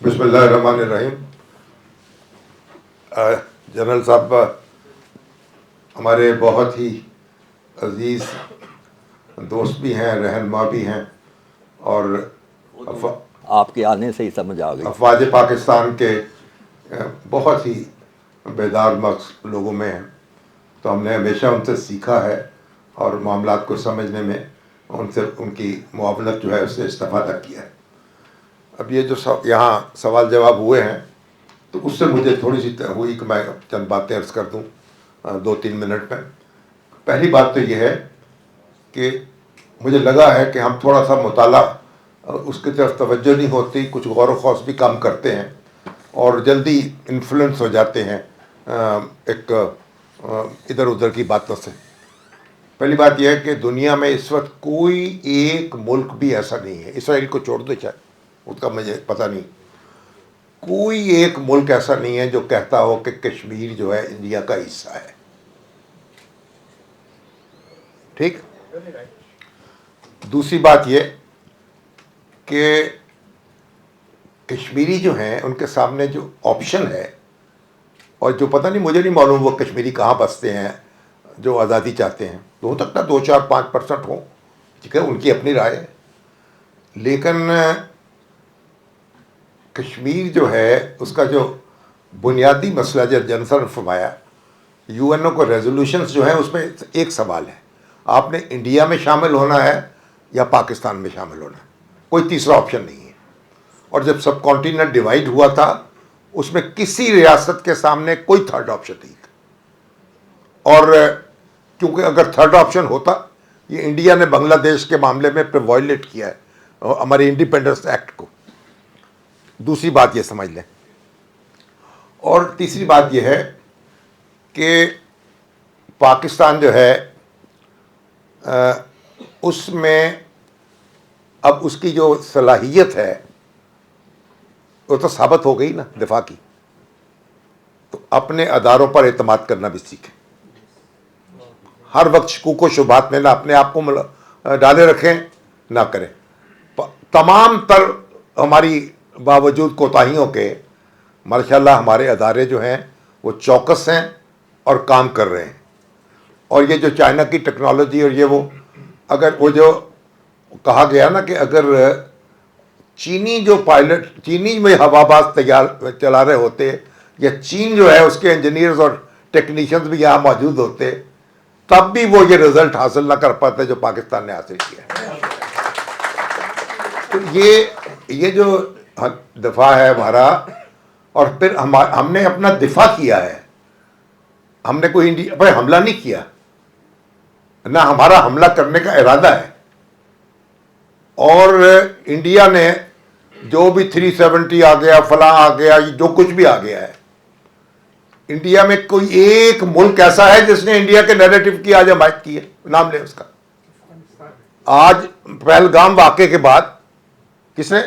बिस्मिल्लाहिर्रहमानिर्रहीम। जनरल साहब हमारे बहुत ही अजीज़ दोस्त भी हैं, रहनुमा भी हैं, और आपके आने से ही समझ आ गई। अफवाज पाकिस्तान के बहुत ही बेदार मक्स लोगों में हैं। तो हमने हमेशा उनसे सीखा है और मामलात को समझने में उनसे उनकी मुआवनत जो है उससे इस्तेफादा किया है। अब ये जो यहाँ सवाल जवाब हुए हैं तो उससे मुझे थोड़ी सी हुई कि मैं चंद बातें अर्ज़ कर दूँ 2-3 मिनट में। पहली बात तो ये है कि मुझे लगा है कि हम थोड़ा सा मुताला उसकी तरफ तवज्जो नहीं होती, कुछ गौर व खौस भी कम करते हैं और जल्दी इन्फ्लुएंस हो जाते हैं एक इधर उधर की बातों से। पहली बात यह है कि दुनिया में इस वक्त कोई एक मुल्क भी ऐसा नहीं है, इसराइल को छोड़ दो शायद, उसका मुझे पता नहीं, कोई एक मुल्क ऐसा नहीं है जो कहता हो कि कश्मीर जो है इंडिया का हिस्सा है। ठीक। दूसरी बात यह कि कश्मीरी जो हैं उनके सामने जो ऑप्शन है, और जो पता नहीं, मुझे नहीं मालूम वो कश्मीरी कहाँ बसते हैं जो आज़ादी चाहते हैं, तो हो सकता है 2-4-5% हो, ठीक है, उनकी अपनी राय है। लेकिन कश्मीर जो है उसका जो बुनियादी मसला जो जनसर ने फरमाया, यूएनओ को रेजोल्यूशंस जो है उसमें एक सवाल है, आपने इंडिया में शामिल होना है या पाकिस्तान में शामिल होना है, कोई तीसरा ऑप्शन नहीं है। और जब सब कॉन्टिनेंट डिवाइड हुआ था उसमें किसी रियासत के सामने कोई थर्ड ऑप्शन नहीं था। और क्योंकि अगर थर्ड ऑप्शन होता, ये इंडिया ने बांग्लादेश के मामले में वायलेट किया है हमारे इंडिपेंडेंस एक्ट को। दूसरी बात ये समझ लें। और तीसरी बात ये है कि पाकिस्तान जो है उसमें अब उसकी जो सलाहियत है वो तो साबित हो गई ना दिफा की, तो अपने अदारों पर एतमाद करना भी सीखें। हर वक्त शकूक व शुबात में ना अपने आप को डाले रखें, ना करें। तमाम तर हमारी बावजूद कोताहियों के माशाल्लाह हमारे अदारे जो हैं वो चौकस हैं और काम कर रहे हैं। और ये जो चाइना की टेक्नोलॉजी और ये वो, अगर वो जो कहा गया ना कि अगर चीनी जो पायलट चीनी में हवाबाज तैयार चला रहे होते, या चीन जो है उसके इंजीनियर्स और टेक्नीशियंस भी यहाँ मौजूद होते, तब भी वो ये रिजल्ट हासिल ना कर पाते जो पाकिस्तान ने हासिल किया। तो ये जो दफा है हमारा, और फिर हमने अपना दिफा किया है, हमने कोई इंडिया पर हमला नहीं किया, ना हमारा हमला करने का इरादा है। और इंडिया ने जो भी 370 आ गया, फला आ गया, जो कुछ भी आ गया है, इंडिया में कोई एक मुल्क ऐसा है जिसने इंडिया के नैरेटिव की आज हमायत की है? नाम ले उसका। आज पहलगाम वाक़े के बाद किसने?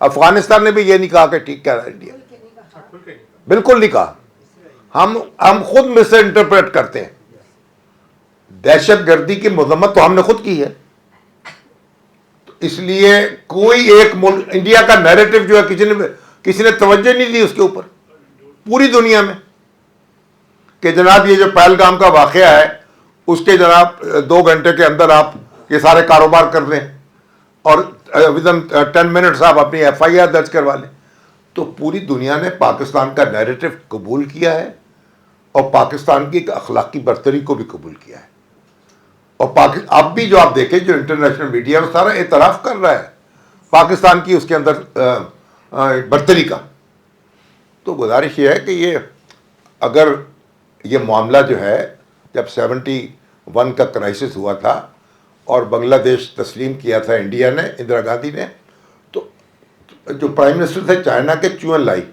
अफगानिस्तान ने भी ये नहीं कहा कि ठीक कह रहा है इंडिया, बिल्कुल नहीं कहा। हम खुद मिस इंटरप्रेट करते हैं। दहशतगर्दी की मजम्मत तो हमने खुद की है। तो इसलिए कोई एक मुल्क, इंडिया का नैरेटिव जो है किसी ने तवज्जो नहीं दी उसके ऊपर पूरी दुनिया में, कि जनाब ये जो पहलगाम का वाकया है उसके जनाब 2 घंटे के अंदर आप ये सारे कारोबार कर लें और विदिन 10 मिनट्स आप अपनी FIR दर्ज करवा लें। तो पूरी दुनिया ने पाकिस्तान का नैरेटिव कबूल किया है और पाकिस्तान की अखलाकी बर्तरी को भी कबूल किया है। और अब भी जो आप देखें, जो इंटरनेशनल मीडिया वो सारा एतराफ़ कर रहा है पाकिस्तान की उसके अंदर बर्तरी का। तो गुजारिश ये है कि ये अगर ये मामला जो है, जब 71 का क्राइसिस हुआ था और बांग्लादेश तस्लीम किया था इंडिया ने, इंदिरा गांधी ने, तो जो प्राइम मिनिस्टर थे चाइना के, चुएन लाई,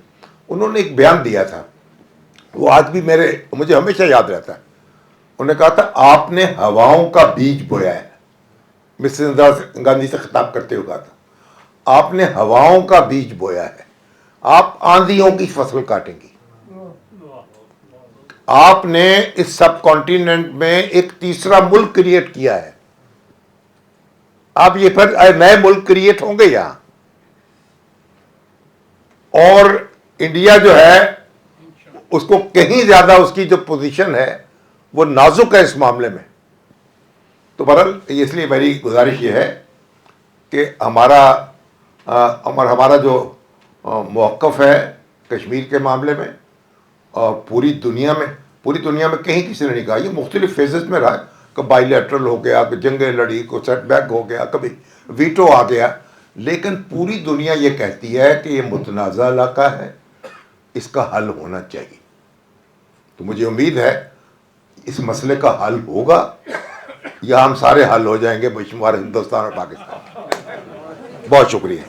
उन्होंने एक बयान दिया था, वो आज भी मुझे हमेशा याद रहता है। उन्होंने कहा था आपने हवाओं का बीज बोया है, मिसेस इंदिरा गांधी से खिताब करते हुए कहा था आपने हवाओं का बीज बोया है, आप आंधियों की फसल काटेंगी। आपने इस सब कॉन्टिनेंट में एक तीसरा मुल्क क्रिएट किया है। अब ये फिर नए मुल्क क्रिएट होंगे यहां, और इंडिया जो है उसको कहीं ज्यादा उसकी जो पोजीशन है वो नाजुक है इस मामले में। तो बहरहाल इसलिए मेरी गुजारिश ये है कि हमारा जो मौक़िफ़ है कश्मीर के मामले में और पूरी दुनिया में कहीं किसी ने नहीं कहा, ये मुख्तलिफ फेजेस में रहा है। कभी बाइलेटरल हो गया, कभी जंगें लड़ी, को सेटबैक हो गया, कभी वीटो आ गया, लेकिन पूरी दुनिया ये कहती है कि ये मुतनाज़ा इलाका है, इसका हल होना चाहिए। तो मुझे उम्मीद है इस मसले का हल होगा या हम सारे हल हो जाएंगे बेशुमार हिंदुस्तान और पाकिस्तान। बहुत शुक्रिया।